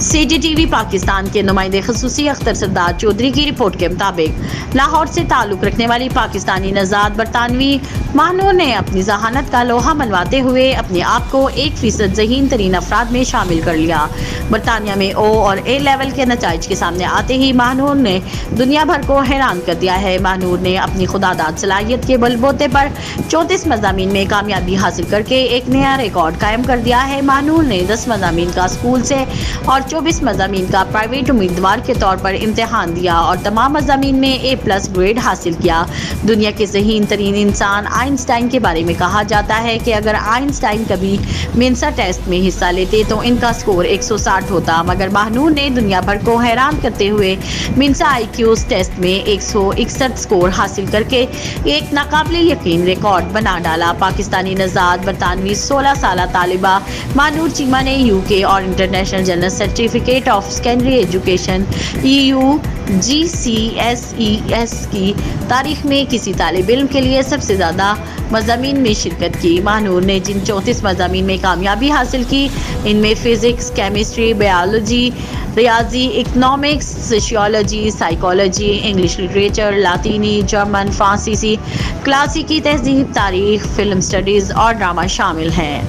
سی T T V Pakistan کے نمائندے خصوصی اختر سردار چودھری کی رپورٹ کے مطابق لاہور سے تعلق رکھنے والی پاکستانی نژاد برطانوی مہنور نے اپنی ذہانت کا لوہا منواتے ہوئے اپنے آپ کو 1% ذہین ترین افراد میں شامل کر لیا۔ برطانیہ میں او اور اے لیول کے نتائج کے سامنے آتے ہی مہنور نے دنیا بھر کو حیران کر دیا ہے۔ مہنور نے اپنی خودداد صلاحیت کے بل بوتے پر 34 مضامین میں کامیابی حاصل کر کے ایک نیا ریکارڈ قائم کر دیا ہے۔ مہنور نے 10 مضامین کا اسکول سے اور 24 مضامین کا پرائیویٹ امیدوار کے طور پر امتحان دیا اور تمام مضامین میں A+ گریڈ حاصل کیا۔ دنیا کے ذہین ترین انسان آئنسٹائن کے بارے میں کہا جاتا ہے کہ اگر آئنسٹائن کبھی مینسا ٹیسٹ میں حصہ لیتے تو ان کا سکور 160 ہوتا، مگر مہنور نے دنیا بھر کو حیران کرتے ہوئے مینسا IQ ٹیسٹ میں 161 سکور حاصل کر کے ایک ناقابل یقین ریکارڈ بنا ڈالا۔ پاکستانی نژاد برطانوی 16 سالہ طالبہ مہنور چیمہ نے UK اور international general certificate of secondary education EU GCSES کی تاریخ میں کسی طالب علم کے لیے سب سے زیادہ مضامین میں شرکت کی۔ مہنور نے جن 34 مضامین میں کامیابی حاصل کی، ان میں فزکس، کیمسٹری، بائیولوجی، ریاضی، economics, sociology, psychology, English literature, لاطینی، جرمن، فرانسیسی، کلاسیکی تہذیب، تاریخ، فلم اسٹڈیز اور ڈرامہ شامل ہیں۔